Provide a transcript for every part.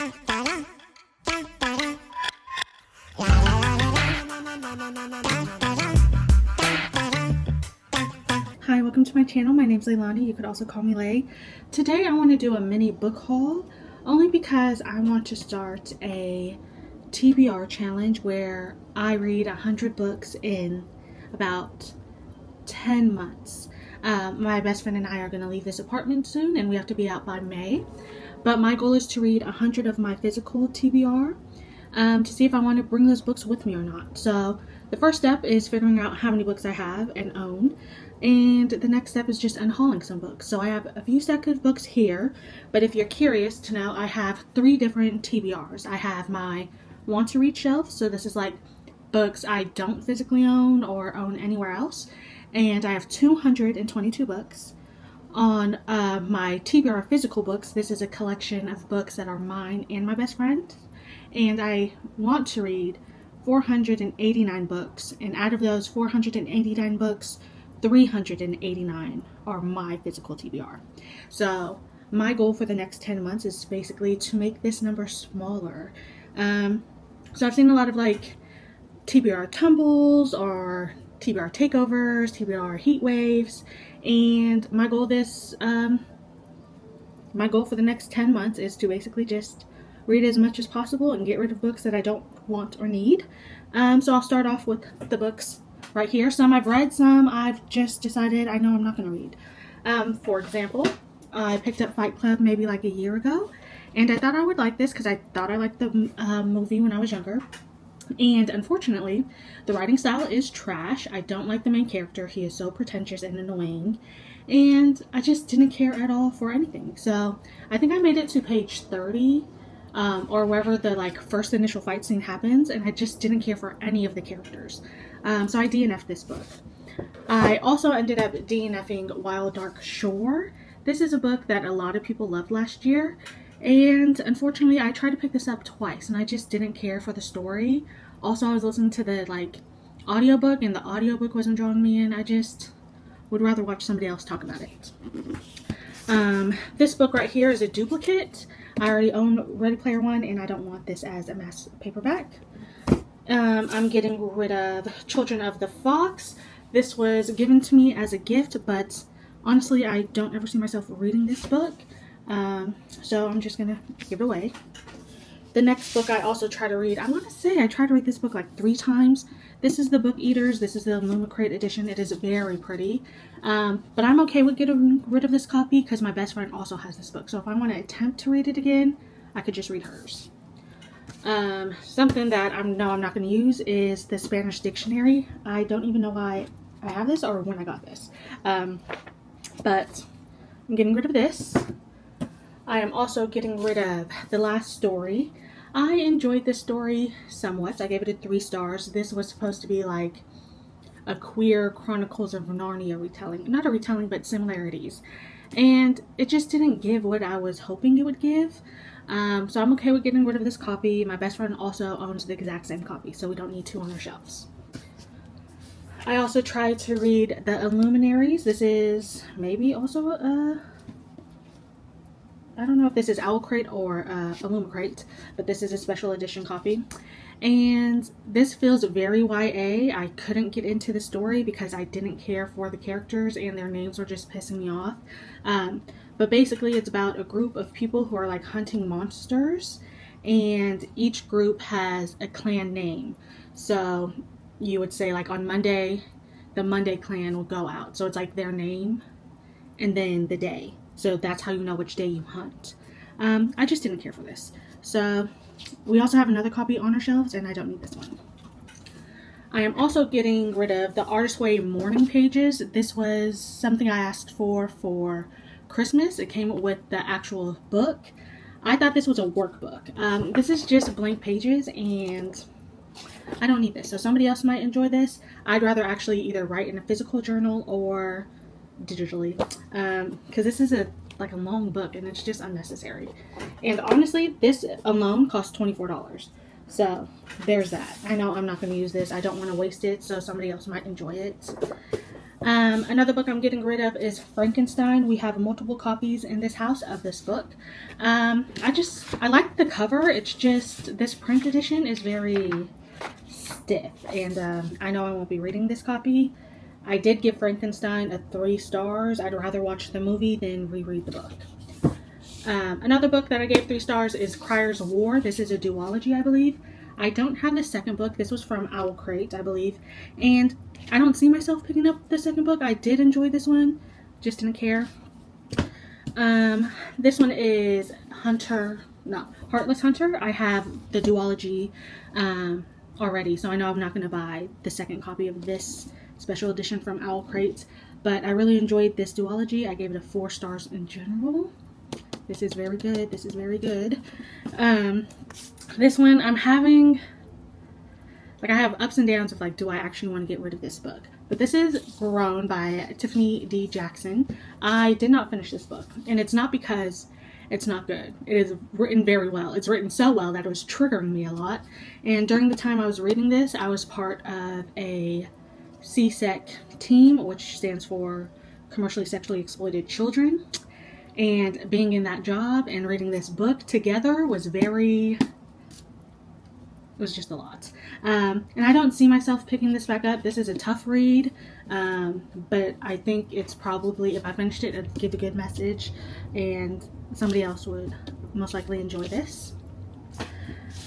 Hi, welcome to my channel. My name's Leilani. You could also call me Lay. Today I want to do a mini book haul only because I want to start a TBR challenge where I read 100 books in about 10 months. My best friend and I are going to leave this apartment soon and we have to be out by May. But my goal is to read 100 of my physical TBR to see if I want to bring those books with me or not. So the first step is figuring out how many books I have and own. And the next step is just unhauling some books. So I have a few stacks of books here, but if you're curious to know, I have 3 different TBRs. I have my want to read shelf, so this is like books I don't physically own or own anywhere else. And I have 222 books. On my TBR physical books, this is a collection of books that are mine and my best friend. And I want to read 489 books. And out of those 489 books, 389 are my physical TBR. So my goal for the next 10 months is basically to make this number smaller. So I've seen a lot of like TBR tumbles or TBR takeovers, TBR heat waves, and my goal for the next 10 months is to basically just read as much as possible and get rid of books that I don't want or need. So I'll start off with the books right here. Some I've read, some I've just decided I know I'm not going to read. For example, I picked up Fight Club maybe like a year ago, and I thought I would like this because I thought I liked the movie when I was younger. And unfortunately, the writing style is trash. I don't like the main character. He is so pretentious and annoying, and I just didn't care at all for anything. So I think I made it to page 30, or wherever the like first initial fight scene happens, and I just didn't care for any of the characters. So I DNF'd this book. I also ended up DNFing Wild Dark Shore. This is a book that a lot of people loved last year, and unfortunately I tried to pick this up twice and I just didn't care for the story. Also, I was listening to the like audiobook and the audiobook wasn't drawing me in. I just would rather watch somebody else talk about it. This book right here is a duplicate. I already own Ready Player One and I don't want this as a mass paperback. I'm getting rid of Children of the Fox. This was given to me as a gift, but honestly, I don't ever see myself reading this book. So I'm just gonna give it away. The next book I also try to read, I want to say I tried to read this book like 3 times. This is the Book Eaters. This is the Illumicrate edition. It is very pretty. But I'm okay with getting rid of this copy because my best friend also has this book. So if I want to attempt to read it again, I could just read hers. Something that I'm not going to use is the Spanish dictionary. I don't even know why I have this or when I got this. But I'm getting rid of this. I am also getting rid of The Last Story. I enjoyed this story somewhat. I gave it 3 stars. This was supposed to be like a queer Chronicles of Narnia retelling. Not a retelling, but similarities. And it just didn't give what I was hoping it would give. So I'm okay with getting rid of this copy. My best friend also owns the exact same copy, so we don't need 2 on our shelves. I also tried to read The Illuminaries. This is maybe also I don't know if this is Owlcrate or Illumicrate, but this is a special edition copy. And this feels very YA. I couldn't get into the story because I didn't care for the characters and their names were just pissing me off. But basically it's about a group of people who are like hunting monsters, and each group has a clan name. So you would say like on Monday, the Monday clan will go out. So it's like their name and then the day. So that's how you know which day you hunt. I just didn't care for this. So we also have another copy on our shelves and I don't need this one. I am also getting rid of the Artist's Way morning pages. This was something I asked for Christmas. It came with the actual book. I thought this was a workbook. This is just blank pages and I don't need this. So somebody else might enjoy this. I'd rather actually either write in a physical journal or digitally, because this is a long book and it's just unnecessary. And honestly, this alone costs $24. So there's that. I know I'm not going to use this. I don't want to waste it, so somebody else might enjoy it. Another book I'm getting rid of is Frankenstein. We have multiple copies in this house of this book. I like the cover. It's just this print edition is very stiff, and I know I won't be reading this copy. I did give Frankenstein a 3 stars. I'd rather watch the movie than reread the book. Another book that I gave 3 stars is Crier's War. This is a duology, I believe. I don't have the second book. This was from Owl Crate, I believe. And I don't see myself picking up the second book. I did enjoy this one. Just didn't care. This one is Heartless Hunter. I have the duology already, so I know I'm not going to buy the second copy of this special edition from Owl Crate. But I really enjoyed this duology. I gave it a 4 stars in general. This is very good. This is very good. This one I'm having, I have ups and downs of do I actually want to get rid of this book? But this is Grown by Tiffany D. Jackson. I did not finish this book, and it's not because it's not good. It is written very well. It's written so well that it was triggering me a lot. And during the time I was reading this, I was part of a CSEC team, which stands for Commercially Sexually Exploited Children. And being in that job and reading this book together was just a lot. And I don't see myself picking this back up. This is a tough read, but I think it's probably, if I finished it, it'd give a good message, and somebody else would most likely enjoy this.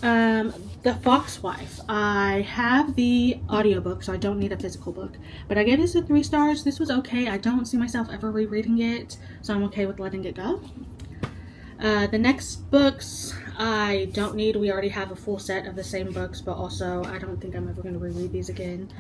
The Foxwife. I have the audiobook, so I don't need a physical book, but I gave this a 3 stars. This was okay. I don't see myself ever rereading it, so I'm okay with letting it go. The next books I don't need. We already have a full set of the same books, but also I don't think I'm ever going to reread these again.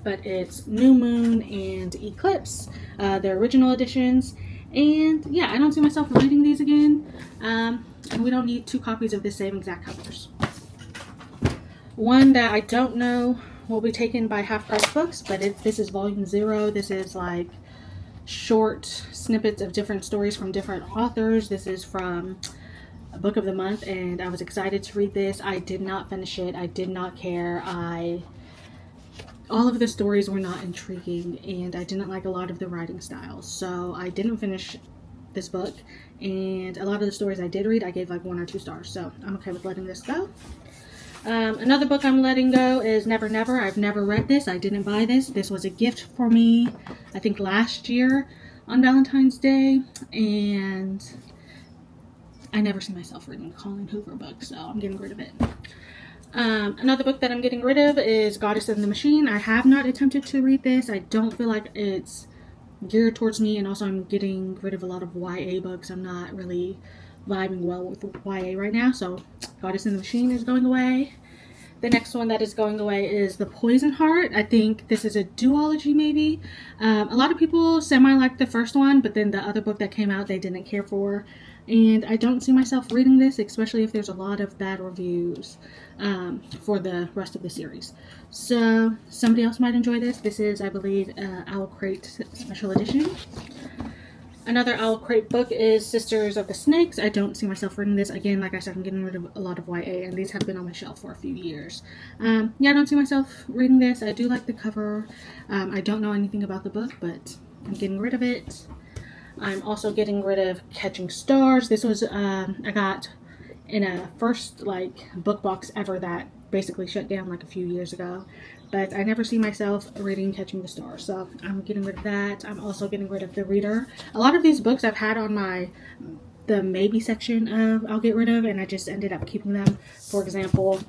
But it's New Moon and Eclipse, the original editions. And yeah, I don't see myself reading these again. And we don't need 2 copies of the same exact covers. One that I don't know will be taken by Half Price Books, but this is volume 0. This is short snippets of different stories from different authors. This is from a book of the month, and I was excited to read this. I did not finish it. I did not care. All of the stories were not intriguing, and I didn't like a lot of the writing styles, so I didn't finish this book. And a lot of the stories I did read, I gave 1 or 2 stars, so I'm okay with letting this go. Another book I'm letting go is Never Never. I've never read this. I didn't buy this. This was a gift for me, I think last year on Valentine's Day, and I never see myself reading a Colleen Hoover book, so I'm getting rid of it. Another book that I'm getting rid of is Goddess in the Machine. I have not attempted to read this. I don't feel like it's geared towards me, and also I'm getting rid of a lot of YA books. I'm not really vibing well with YA right now, so Goddess in the Machine is going away. The next one that is going away is The Poison Heart. I think this is a duology, maybe. A lot of people semi-liked the first one, but then the other book that came out they didn't care for. And I don't see myself reading this, especially if there's a lot of bad reviews for the rest of the series. So somebody else might enjoy this. This is, I believe, Owl Crate Special Edition. Another Owl Crate book is Sisters of the Snakes. I don't see myself reading this. Again, like I said, I'm getting rid of a lot of YA, and these have been on my shelf for a few years. Yeah, I don't see myself reading this. I do like the cover. I don't know anything about the book, but I'm getting rid of it. I'm also getting rid of Catching Stars. This was, I got in a first, book box ever that basically shut down, a few years ago. But I never see myself reading Catching the Stars, so I'm getting rid of that. I'm also getting rid of The Reader. A lot of these books I've had on the maybe section of I'll get rid of, and I just ended up keeping them. For example,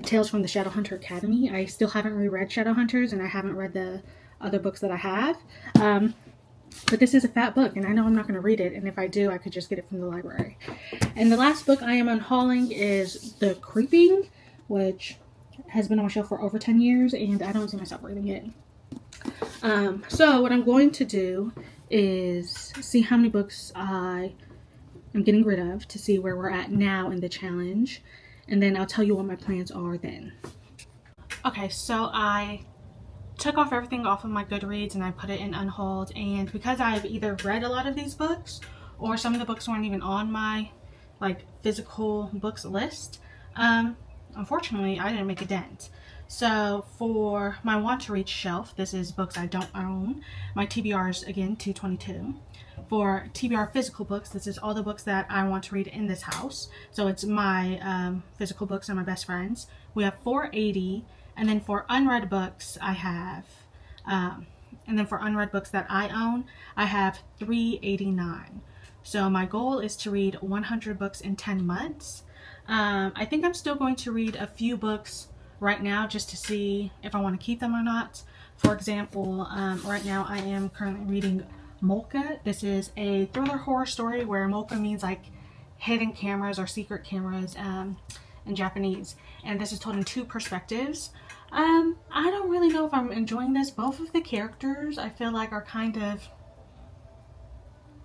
Tales from the Shadowhunter Academy. I still haven't reread Shadowhunters, and I haven't read the other books that I have. But this is a fat book, and I know I'm not going to read it, and if I do, I could just get it from the library. And the last book I am unhauling is The Creeping, which has been on my shelf for over 10 years, and I don't see myself reading it. So what I'm going to do is see how many books I am getting rid of to see where we're at now in the challenge, and then I'll tell you what my plans are then. Okay, so I took off everything off of my Goodreads and I put it in Unhauled, and because I've either read a lot of these books or some of the books weren't even on my physical books list, unfortunately I didn't make a dent. So for my want to read shelf, this is books I don't own. My TBR is again 222. For TBR physical books, this is all the books that I want to read in this house. So it's my physical books and my best friends. We have 480, and then for unread books, I have, and then for unread books that I own, I have 389. So my goal is to read 100 books in 10 months. I think I'm still going to read a few books right now just to see if I want to keep them or not. For example, right now I am currently reading Molka. This is a thriller horror story where Molka means like hidden cameras or secret cameras in Japanese. And this is told in two perspectives. I don't really know if I'm enjoying this. Both of the characters I feel like are kind of,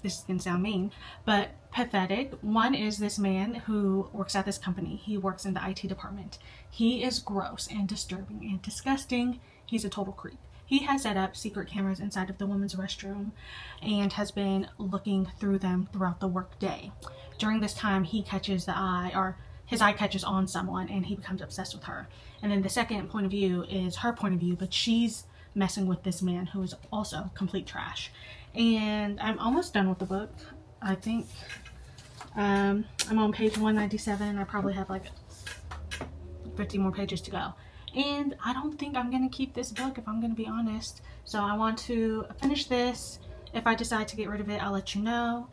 this is gonna sound mean, but pathetic. One is this man who works at this company. He works in the IT department. He is gross and disturbing and disgusting. He's a total creep. He has set up secret cameras inside of the women's restroom and has been looking through them throughout the work day. During this time, he catches the eye, or his eye catches on someone, and he becomes obsessed with her. And then the second point of view is her point of view, but she's messing with this man who is also complete trash. And I'm almost done with the book. I think I'm on page 197. I probably have like 50 more pages to go. And I don't think I'm going to keep this book, if I'm going to be honest. So I want to finish this. If I decide to get rid of it, I'll let you know.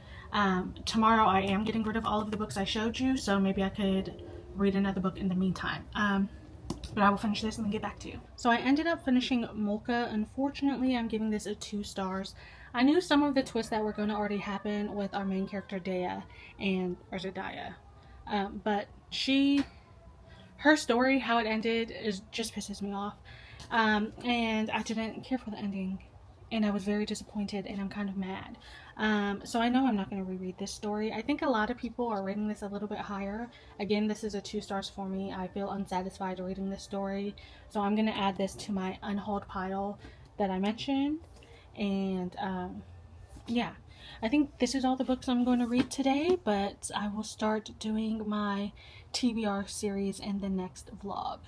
Tomorrow I am getting rid of all of the books I showed you, so maybe I could read another book in the meantime. But I will finish this and then get back to you. So I ended up finishing Molka. Unfortunately, I'm giving this a 2 stars. I knew some of the twists that were going to already happen with our main character, Daya, or is it Daya? But her story, how it ended, just pisses me off. And I didn't care for the ending. And I was very disappointed, and I'm kind of mad. So I know I'm not going to reread this story. I think a lot of people are rating this a little bit higher. Again, this is a 2 stars for me. I feel unsatisfied reading this story. So I'm going to add this to my unhauled pile that I mentioned. And yeah, I think this is all the books I'm going to read today, but I will start doing my TBR series in the next vlog.